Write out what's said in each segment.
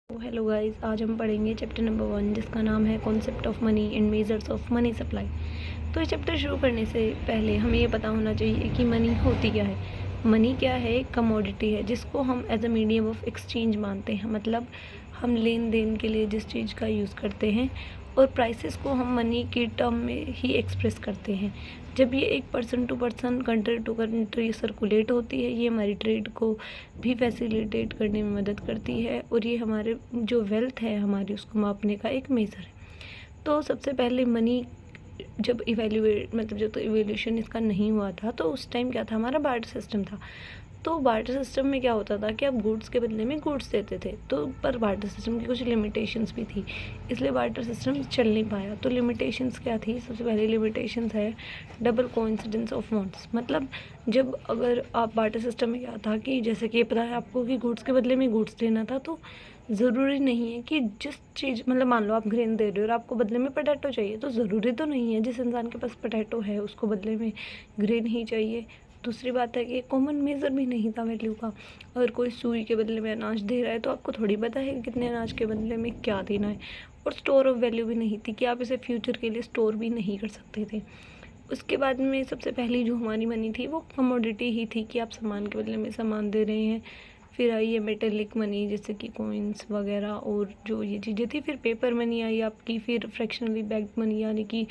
Hello guys, आज हम पढ़ेंगे चैप्टर नंबर 1 जिसका नाम है concept of money and measures of money supply. तो ये चैप्टर शुरू करने से पहले हमें ये पता होना चाहिए कि मनी होती क्या है। मनी क्या है? एक कमोडिटी है जिसको हम as a medium of exchange मानते हैं। मतलब हम लेन देन के लिए जिस चीज़ का यूज़ करते हैं और प्राइसेस को हम मनी की टर्म में ही एक्सप्रेस करते हैं। जब ये एक person to person, country to country circulate होती है, ये हमारी ट्रेड को भी फैसिलिटेट करने में मदद करती है और ये हमारे जो वेल्थ है हमारी उसको मापने का एक मेज़र है। तो सबसे पहले मनी जब जब तो इवोल्यूशन इसका नहीं हुआ था तो उस टाइम क्या था, हमारा बार्टर सिस्टम था। तो बार्टर सिस्टम में क्या होता था कि आप गुड्स के बदले में गुड्स देते थे, तो पर बार्टर सिस्टम की कुछ लिमिटेशंस भी थी, इसलिए बार्टर सिस्टम चल नहीं पाया। तो लिमिटेशंस क्या थी? सबसे पहली लिमिटेशंस है डबल कोइंसिडेंस ऑफ वांट्स। मतलब जब अगर आप बार्टर सिस्टम में क्या था कि जैसे कि पता है आपको कि गुड्स के बदले में गुड्स देना था, तो ज़रूरी नहीं है कि जिस चीज़, मतलब मान लो आप ग्रेन दे रहे हो और आपको बदले में पोटैटो चाहिए, तो ज़रूरी तो नहीं है जिस इंसान के पास पोटैटो है उसको बदले में ग्रेन ही चाहिए। दूसरी बात है कि कॉमन मेज़र भी नहीं था वैल्यू का। अगर कोई सुई के बदले में अनाज दे रहा है तो आपको थोड़ी पता है कि कितने अनाज के बदले में क्या देना है। और स्टोर ऑफ वैल्यू भी नहीं थी कि आप इसे फ्यूचर के लिए स्टोर भी नहीं कर सकते थे। उसके बाद में सबसे पहली जो हमारी मनी थी वो कमोडिटी ही थी कि आप सामान के बदले में सामान दे रहे हैं। फिर आई है मेटेलिक मनी जैसे कि कॉइन्स वगैरह और जो ये चीज़ें थी। फिर पेपर मनी आई आपकी। फिर फ्रैक्शनली बैक्ड मनी यानी कि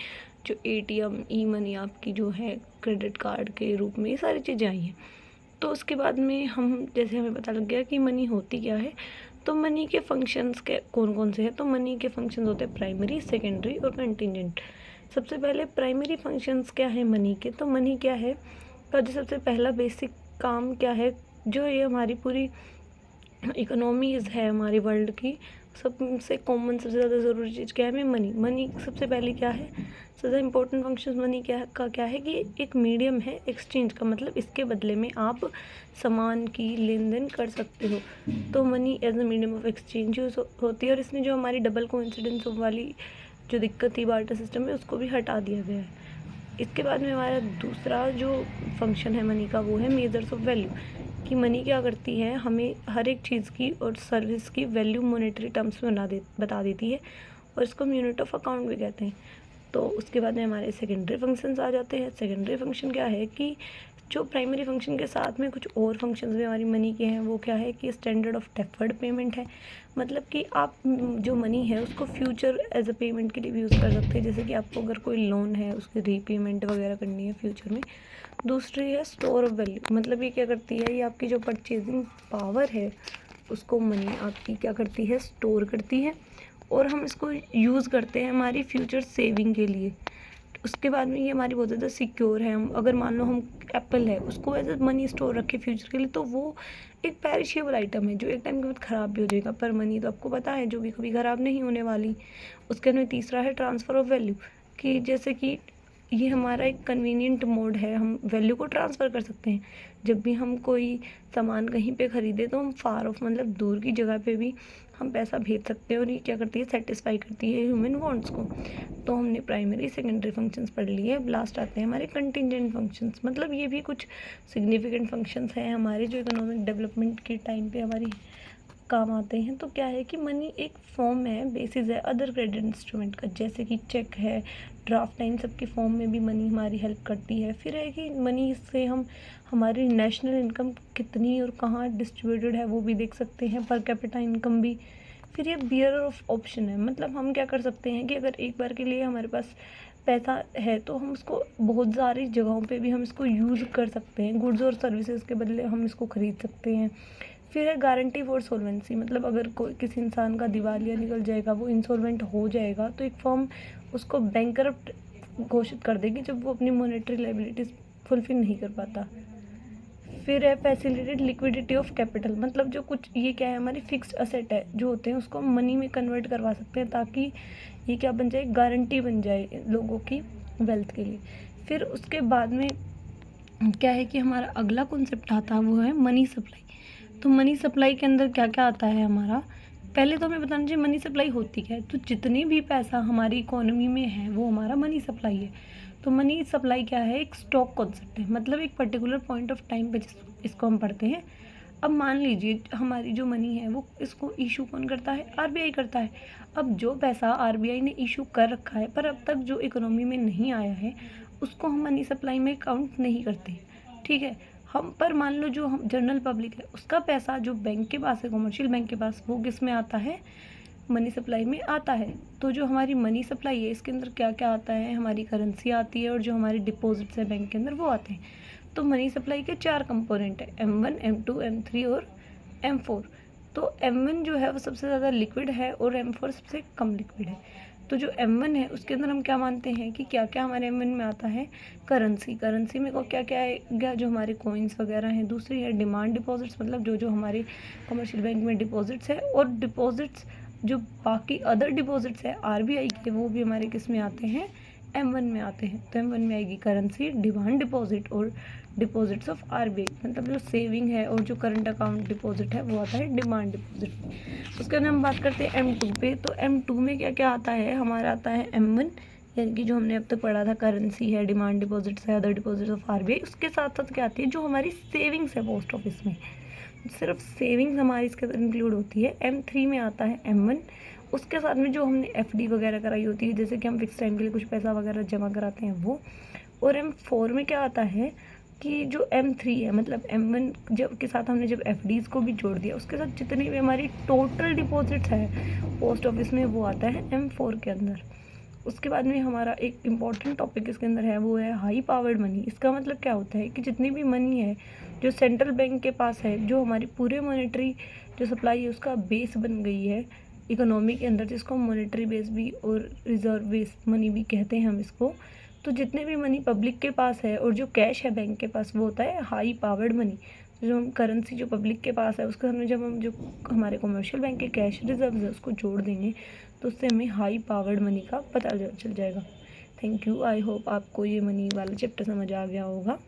जो एटीएम ई मनी आपकी जो है क्रेडिट कार्ड के रूप में, ये सारी चीज़ें आई हैं। तो उसके बाद में हमें पता लग गया कि मनी होती क्या है। तो मनी के फंक्शंस के कौन कौन से हैं? तो मनी के फंक्शंस होते हैं प्राइमरी, सेकेंडरी और कंटिजेंट। सबसे पहले प्राइमरी फंक्शंस क्या है मनी के? तो मनी क्या है का जो सबसे पहला बेसिक काम क्या है, जो ये हमारी पूरी इकोनॉमीज़ है हमारी वर्ल्ड की, सबसे कॉमन सबसे ज़्यादा ज़रूरी चीज़ क्या है? मनी। मनी सबसे पहले क्या है? सबसे इम्पोर्टेंट फंक्शन मनी क्या है कि एक मीडियम है एक्सचेंज का। मतलब इसके बदले में आप सामान की लेन देन कर सकते हो। तो money as a medium of exchange use होती है। और इसमें जो हमारी डबल कोइंसिडेंस वाली जो दिक्कत थी बार्टर सिस्टम में, उसको भी हटा दिया गया है। इसके बाद में हमारा दूसरा जो फंक्शन है मनी का वो है मेजर्स ऑफ वैल्यू। कि मनी क्या करती है? हमें हर एक चीज़ की और सर्विस की वैल्यू मॉनेटरी टर्म्स में बता देती है और इसको हम यूनिट ऑफ अकाउंट भी कहते हैं। तो उसके बाद में हमारे सेकेंडरी फंक्शंस आ जाते हैं। सेकेंडरी फंक्शन क्या है कि जो प्राइमरी फंक्शन के साथ में कुछ और फंक्शंस भी हमारी मनी के हैं। वो क्या है कि स्टैंडर्ड ऑफ डेफर्ड पेमेंट है। मतलब कि आप जो मनी है उसको फ्यूचर एज अ पेमेंट के लिए भी यूज़ कर सकते हैं। जैसे कि आपको अगर कोई लोन है उसकी रीपेमेंट वगैरह करनी है फ्यूचर में। दूसरी है स्टोर ऑफ वैल्यू। मतलब ये क्या करती है? ये आपकी जो परचेजिंग पावर है उसको मनी आपकी क्या करती है? स्टोर करती है और हम इसको यूज़ करते हैं हमारी फ्यूचर सेविंग के लिए। उसके बाद में ये हमारी बहुत ज़्यादा सिक्योर है। हम अगर मान लो हम एप्पल है उसको एज मनी स्टोर रखें फ्यूचर के लिए, तो वो एक पेरिशेबल आइटम है जो एक टाइम के बाद ख़राब भी हो जाएगा। पर मनी तो आपको पता है जो भी कभी ख़राब नहीं होने वाली। उसके बाद में तीसरा है ट्रांसफ़र ऑफ वैल्यू। कि जैसे कि ये हमारा एक कन्वीनियंट मोड है, हम वैल्यू को ट्रांसफ़र कर सकते हैं। जब भी हम कोई सामान कहीं पे ख़रीदे तो हम फार ऑफ, मतलब दूर की जगह पे भी हम पैसा भेज सकते हैं। और ये क्या करती है? सेटिस्फाई करती है ह्यूमन वांट्स को। तो हमने प्राइमरी सेकेंडरी फंक्शंस पढ़ लिए। अब लास्ट आते हैं हमारे कंटिजेंट फंक्शंस। मतलब ये भी कुछ सिग्निफिकेंट फंक्शंस हैं हमारे जो इकोनॉमिक डेवलपमेंट के टाइम पे हमारी काम आते हैं। तो क्या है कि मनी एक फॉर्म है, बेसिस है अदर क्रेडिट इंस्ट्रूमेंट का, जैसे कि चेक है, ड्राफ्ट टाइम, सबकी फॉर्म में भी मनी हमारी हेल्प करती है। फिर है कि मनी से हम हमारी नेशनल इनकम कितनी और कहाँ डिस्ट्रीब्यूटेड है वो भी देख सकते हैं, पर कैपिटा इनकम भी। फिर ये बियरर ऑफ ऑप्शन है। मतलब हम क्या कर सकते हैं कि अगर एक बार के लिए हमारे पास पैसा है तो हम उसको बहुत सारी जगहों पे भी हम इसको यूज़ कर सकते हैं। गुड्स और सर्विसेज के बदले हम इसको ख़रीद सकते हैं। फिर है गारंटी फॉर सोलवेंसी। मतलब अगर कोई किसी इंसान का दिवालिया निकल जाएगा, वो इंसॉल्वेंट हो जाएगा, तो एक फर्म उसको बैंकरप्ट घोषित कर देगी जब वो अपनी मॉनेटरी लायबिलिटीज़ फुलफिल नहीं कर पाता। फिर है फैसिलिटेड लिक्विडिटी ऑफ कैपिटल। मतलब जो कुछ ये क्या है, हमारी फिक्स्ड असेट है जो होते हैं उसको हम मनी में कन्वर्ट करवा सकते हैं, ताकि ये क्या बन जाए? गारंटी बन जाए लोगों की वेल्थ के लिए। फिर उसके बाद में क्या है कि हमारा अगला कॉन्सेप्ट आता है वो है मनी सप्लाई। तो मनी सप्लाई के अंदर क्या क्या आता है हमारा? पहले तो हमें बताना चाहिए मनी सप्लाई होती क्या है। तो जितनी भी पैसा हमारी इकोनॉमी में है वो हमारा मनी सप्लाई है। तो मनी सप्लाई क्या है? एक स्टॉक कॉन्सेप्ट है। मतलब एक पर्टिकुलर पॉइंट ऑफ टाइम पे इसको हम पढ़ते हैं। अब मान लीजिए हमारी जो मनी है वो इसको इशू कौन करता है, आरबीआई करता है। अब जो पैसा आरबीआई ने इशू कर रखा है पर अब तक जो इकोनॉमी में नहीं आया है उसको हम मनी सप्लाई में काउंट नहीं करते, ठीक है। हम पर मान लो जो हम जनरल पब्लिक है उसका पैसा जो बैंक के पास है, कमर्शियल बैंक के पास, वो किस में आता है, मनी सप्लाई में आता है। तो जो हमारी मनी सप्लाई है इसके अंदर क्या क्या आता है, हमारी करेंसी आती है और जो हमारी डिपॉजिट्स है बैंक के अंदर वो आते हैं। तो मनी सप्लाई के 4 कंपोनेंट है, M1, M2, M3 और M4। तो M1 जो है वो सबसे ज़्यादा लिक्विड है और M4 सबसे कम लिक्विड है। तो जो M1 है उसके अंदर हम क्या मानते हैं कि क्या क्या हमारे M1 में आता है, करेंसी में को क्या क्या आएगा, जो हमारे कॉइन्स वगैरह हैं। दूसरी है डिमांड डिपॉजिट्स, मतलब जो जो हमारे कमर्शियल बैंक में डिपॉजिट्स है, और डिपॉजिट्स जो बाकी अदर डिपॉजिट्स है आरबीआई के वो भी हमारे किस में आते हैं, M1 में आते हैं। तो M1 में आएगी करेंसी, डिमांड डिपॉजिट और डिपॉजिट्स ऑफ आरबीआई, मतलब जो सेविंग है और जो करंट अकाउंट डिपॉजिट है वो आता है डिमांड डिपॉजिट। उसके अंदर हम बात करते हैं M2 पे। तो M2 में क्या क्या आता है, हमारा आता है M1 यानी कि जो हमने अब तक पढ़ा था, करेंसी है, डिमांड डिपॉजिट्स है, अदर डिपॉजिट्स ऑफ आरबीआई। उसके साथ साथ क्या आती है, जो हमारी सेविंग्स है पोस्ट ऑफिस में, सिर्फ सेविंग्स हमारी इसके अंदर इंक्लूड होती है। M3 में आता है M1, उसके साथ में जो हमने एफडी वगैरह कराई होती है, जैसे कि हम फिक्स टाइम के लिए कुछ पैसा वगैरह जमा कराते हैं वो। और M4 में क्या आता है कि जो M3 है, मतलब M1 जब के साथ हमने जब एफडीज़ को भी जोड़ दिया उसके साथ जितनी भी हमारी टोटल डिपॉजिट्स है पोस्ट ऑफिस में वो आता है M4 के अंदर। उसके बाद में हमारा एक इम्पॉर्टेंट टॉपिक इसके अंदर है वो है हाई पावर्ड मनी। इसका मतलब क्या होता है कि जितनी भी मनी है जो सेंट्रल बैंक के पास है, जो हमारी पूरे मॉनेटरी जो सप्लाई है उसका बेस बन गई है इकोनॉमी के अंदर, जिसको मॉनेटरी बेस भी और रिजर्व बेस मनी भी कहते हैं हम इसको। तो जितने भी मनी पब्लिक के पास है और जो कैश है बैंक के पास वो होता है हाई पावर्ड मनी। जो हम करेंसी जो पब्लिक के पास है उसके सामने जब हम जो हमारे कमर्शियल बैंक के कैश रिजर्व है उसको जोड़ देंगे तो उससे हमें हाई पावर्ड मनी का पता चल जाएगा। थैंक यू, आई होप आपको ये मनी वाला चैप्टर समझ आ गया होगा।